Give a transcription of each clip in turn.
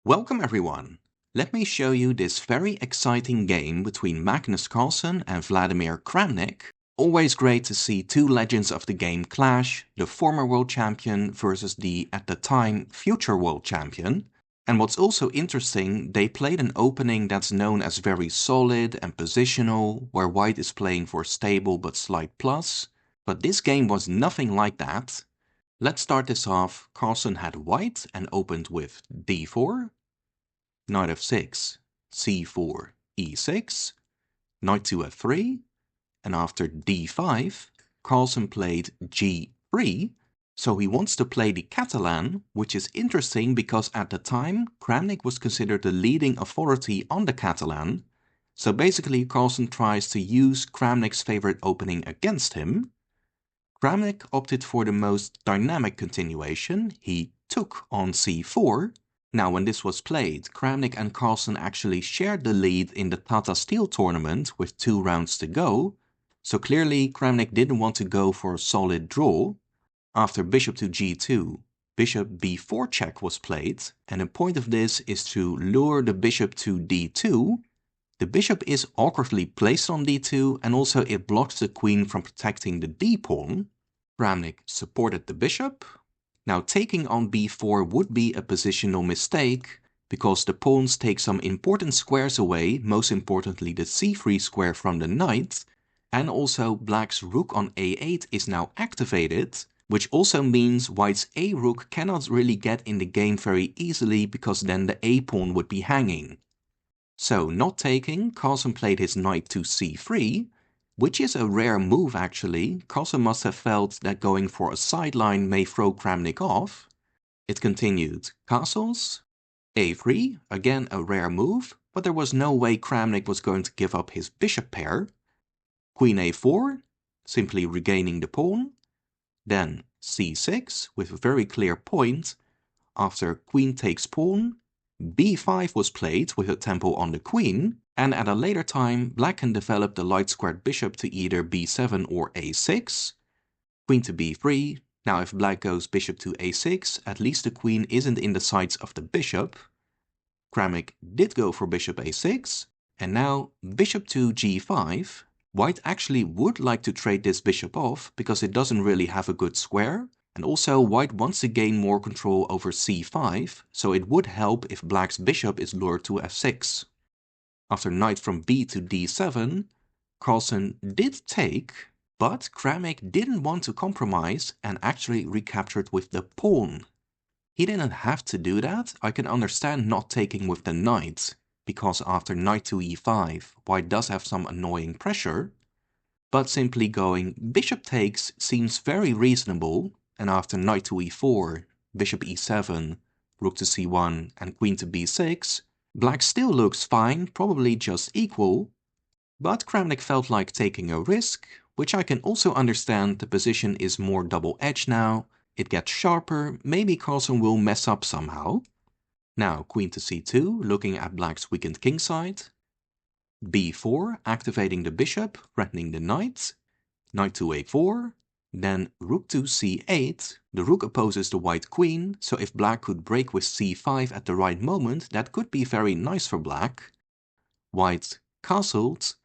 Welcome everyone! Let me show you this very exciting game between Magnus Carlsen and Vladimir Kramnik. Always great to see two legends of the game clash, the former world champion versus the, at the time, future world champion. And what's also interesting, they played an opening that's known as very solid and positional, where white is playing for stable but slight plus. But this game was nothing like that. Let's start this off. Carlsen had white and opened with d4, knight f6, c4, e6, knight to f3, and after d5, Carlsen played g3, so he wants to play the Catalan, which is interesting because at the time, Kramnik was considered the leading authority on the Catalan, so basically Carlsen tries to use Kramnik's favorite opening against him. Kramnik opted for the most dynamic continuation. He took on c4. Now when this was played, Kramnik and Carlsen actually shared the lead in the Tata Steel Tournament with 2 rounds to go, so clearly Kramnik didn't want to go for a solid draw. After bishop to g2, bishop b4 check was played, and the point of this is to lure the bishop to d2. The bishop is awkwardly placed on d2 and also it blocks the queen from protecting the d-pawn. Kramnik supported the bishop. Now taking on b4 would be a positional mistake, because the pawns take some important squares away, most importantly the c3 square from the knight, and also black's rook on a8 is now activated, which also means white's a rook cannot really get in the game very easily because then the a pawn would be hanging. So not taking, Carlsen played his knight to c3, which is a rare move actually. Carlsen must have felt that going for a sideline may throw Kramnik off. It continued castles, a3, again a rare move, but there was no way Kramnik was going to give up his bishop pair. Queen a4, simply regaining the pawn. Then c6 with a very clear point. After queen takes pawn, b5 was played with a tempo on the queen, and at a later time black can develop the light squared bishop to either b7 or a6. Queen to b3. Now if black goes bishop to a6, at least the queen isn't in the sights of the bishop. Kramnik did go for bishop a6, and now bishop to g5. White actually would like to trade this bishop off because it doesn't really have a good square. And also white wants to gain more control over c5, so it would help if black's bishop is lured to f6. After knight from b to d7, Carlsen did take, but Kramnik didn't want to compromise and actually recaptured with the pawn. He didn't have to do that. I can understand not taking with the knight, because after knight to e5, white does have some annoying pressure. But simply going bishop takes seems very reasonable. And after knight to e4, bishop e7, rook to c1 and queen to b6, black still looks fine, probably just equal. But Kramnik felt like taking a risk, which I can also understand. The position is more double-edged now, it gets sharper, maybe Carlsen will mess up somehow. Now queen to c2, looking at black's weakened kingside. b4, activating the bishop, threatening the knight. Knight to a4. Then rook to c8, the rook opposes the white queen, so if black could break with c5 at the right moment, that could be very nice for black. White castled,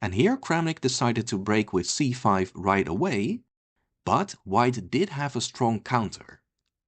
and here Kramnik decided to break with c5 right away, but white did have a strong counter.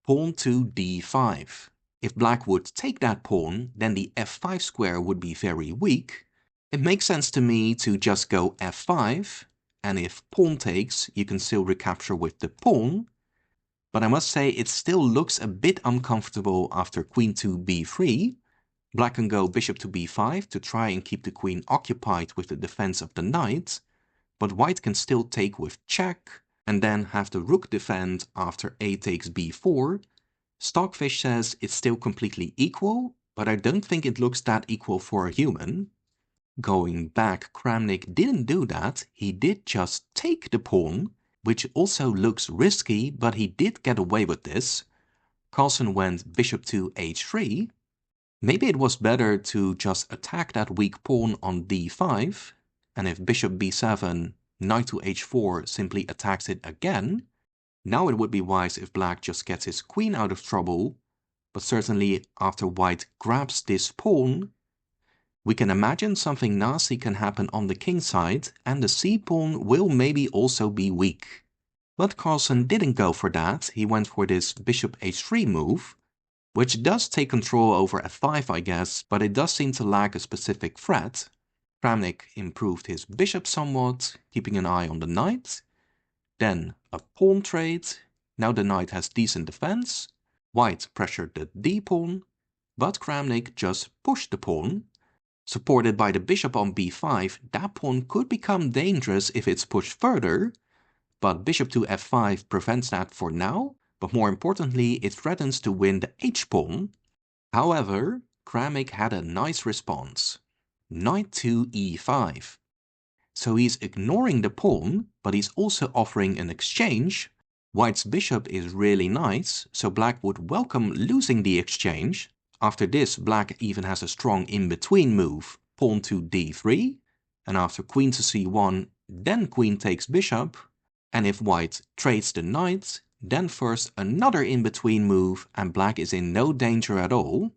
Pawn to d5. If black would take that pawn, then the f5 square would be very weak. It makes sense to me to just go f5. And if pawn takes, you can still recapture with the pawn. But I must say it still looks a bit uncomfortable after queen to b3. Black can go bishop to b5 to try and keep the queen occupied with the defense of the knight. But white can still take with check, and then have the rook defend after a takes b4. Stockfish says it's still completely equal, but I don't think it looks that equal for a human. Going back, Kramnik didn't do that, he did just take the pawn, which also looks risky, but he did get away with this. Carlsen went bishop to h3. Maybe it was better to just attack that weak pawn on d5, and if bishop b7, knight to h4 simply attacks it again. Now it would be wise if black just gets his queen out of trouble. but certainly after white grabs this pawn, we can imagine something nasty can happen on the king side and the c-pawn will maybe also be weak. But Carlsen didn't go for that, he went for this bishop h3 move, which does take control over f5 I guess, but it does seem to lack a specific threat. Kramnik improved his bishop somewhat, keeping an eye on the knight. Then a pawn trade, now the knight has decent defense. White pressured the d-pawn, but Kramnik just pushed the pawn. Supported by the bishop on b5, that pawn could become dangerous if it's pushed further, but bishop to f5 prevents that for now, but more importantly it threatens to win the h-pawn. However, Kramnik had a nice response. Knight to e5. So he's ignoring the pawn, but he's also offering an exchange. White's bishop is really nice, so black would welcome losing the exchange. After this, black even has a strong in-between move, pawn to d3, and after queen to c1, then queen takes bishop, and if white trades the knight, then first another in-between move and black is in no danger at all.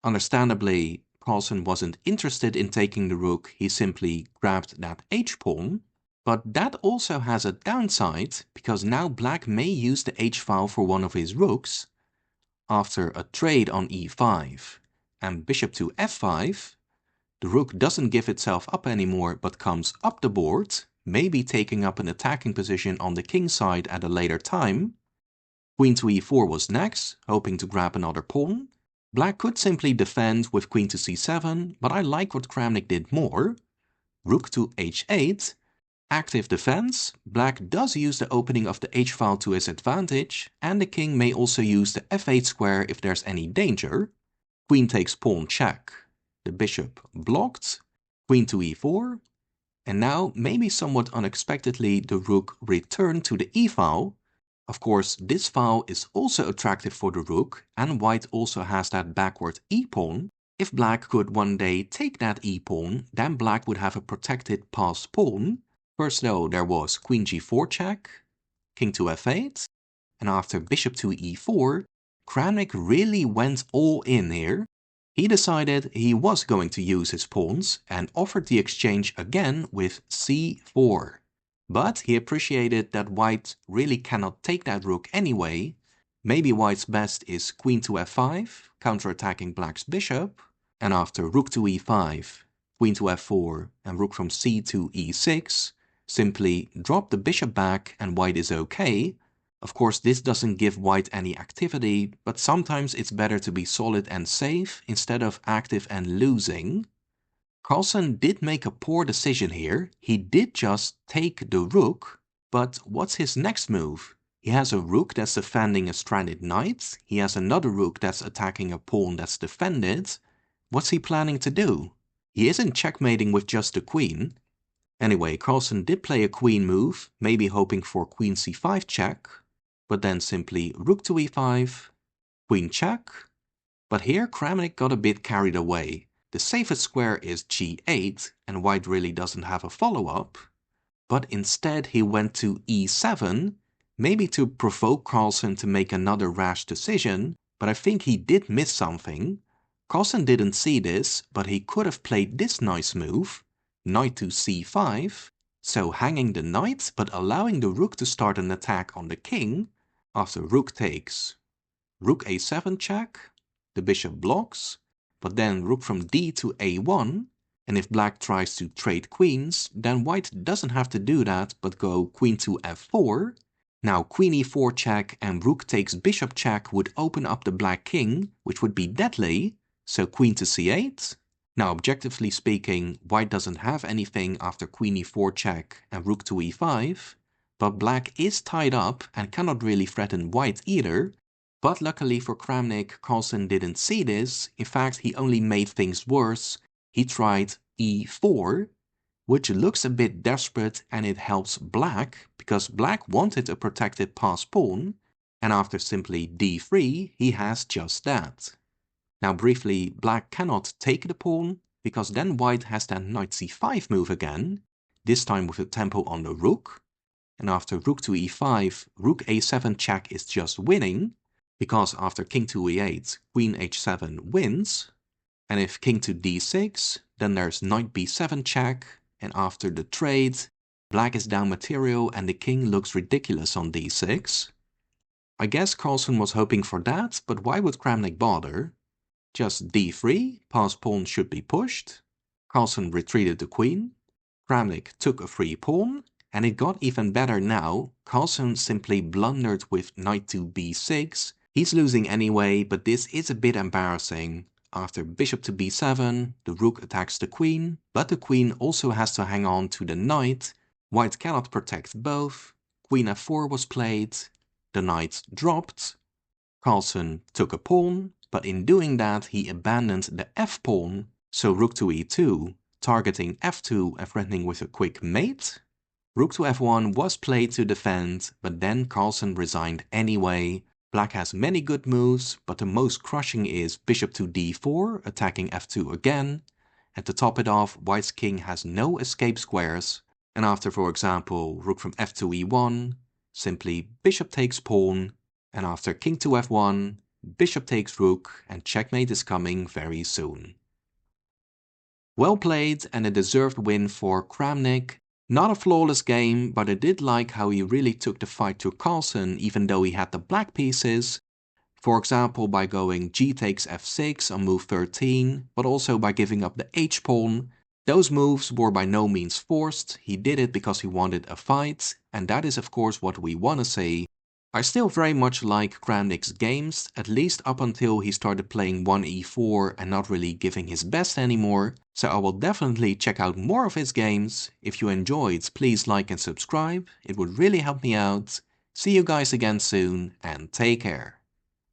Understandably, Carlsen wasn't interested in taking the rook, he simply grabbed that h-pawn. But that also has a downside, because now black may use the h-file for one of his rooks. After a trade on e5 and bishop to f5, the rook doesn't give itself up anymore but comes up the board, maybe taking up an attacking position on the king side at a later time. Queen to e4 was next, hoping to grab another pawn. Black could simply defend with queen to c7, but I like what Kramnik did more. Rook to h8. Active defense. Black does use the opening of the h-file to his advantage, and the king may also use the f8 square if there's any danger. Queen takes pawn check. The bishop blocked. Queen to e4. And now, maybe somewhat unexpectedly, the rook returned to the e-file. Of course, this file is also attractive for the rook, and white also has that backward e-pawn. If black could one day take that e-pawn, then black would have a protected passed pawn. First though, there was queen g4 check, king to f8, and after bishop to e4, Kramnik really went all in here. He decided he was going to use his pawns and offered the exchange again with c4. But he appreciated that white really cannot take that rook anyway. Maybe white's best is queen to f5, counterattacking black's bishop, and after rook to e5, queen to f4, and rook from c to e6, simply drop the bishop back and white is okay. Of course, this doesn't give white any activity, but sometimes it's better to be solid and safe instead of active and losing. Carlsen did make a poor decision here. He did just take the rook, but what's his next move? He has a rook that's defending a stranded knight. He has another rook that's attacking a pawn that's defended. What's he planning to do? He isn't checkmating with just the queen. Anyway, Carlsen did play a queen move, maybe hoping for queen c5 check, but then simply rook to e5, queen check. But here Kramnik got a bit carried away. The safest square is g8, and white really doesn't have a follow-up. But instead he went to e7, maybe to provoke Carlsen to make another rash decision, but I think he did miss something. Carlsen didn't see this, but he could have played this nice move, knight to c5, so hanging the knight but allowing the rook to start an attack on the king. After rook takes, rook a7 check, the bishop blocks, but then rook from d to a1, and if black tries to trade queens, then white doesn't have to do that but go queen to f4. Now queen e4 check and rook takes bishop check would open up the black king, which would be deadly, so queen to c8. Now objectively speaking, white doesn't have anything after queen e4 check and rook to e5, but black is tied up and cannot really threaten white either. But luckily for Kramnik, Carlsen didn't see this. In fact, he only made things worse. He tried e4, which looks a bit desperate, and it helps black, because black wanted a protected passed pawn, and after simply d3, he has just that. Now briefly, black cannot take the pawn, because then white has that knight c5 move again, this time with a tempo on the rook, and after rook to e5, rook a7 check is just winning. because after king to e8, queen h7 wins, and if king to d6, then there's knight b7 check, and after the trade, black is down material and the king looks ridiculous on d6. I guess Carlsen was hoping for that, but why would Kramnik bother? Just d3, past pawn should be pushed. Carlsen retreated the queen. Kramnik took a free pawn, and it got even better now. Carlsen simply blundered with knight to b6. He's losing anyway, but this is a bit embarrassing. After bishop to b7, the rook attacks the queen, but the queen also has to hang on to the knight. White cannot protect both. Queen f4 was played. The knight dropped. Carlsen took a pawn, but in doing that he abandoned the f-pawn, so rook to e2, targeting f2 and threatening with a quick mate. Rook to f1 was played to defend, but then Carlsen resigned anyway. Black has many good moves, but the most crushing is bishop to d4, attacking f2 again. And to top it off, White's king has no escape squares, and after, for example, rook from f to e1, simply bishop takes pawn, and after king to f1, bishop takes rook, and checkmate is coming very soon. Well played and a deserved win for Kramnik. Not a flawless game, but I did like how he really took the fight to Carlsen even though he had the black pieces. For example, by going g takes f6 on move 13, but also by giving up the h-pawn. Those moves were by no means forced, he did it because he wanted a fight, and that is of course what we want to see. I still very much like Kramnik's games, at least up until he started playing 1e4 and not really giving his best anymore, so I will definitely check out more of his games. If you enjoyed, please like and subscribe, it would really help me out. See you guys again soon, and take care.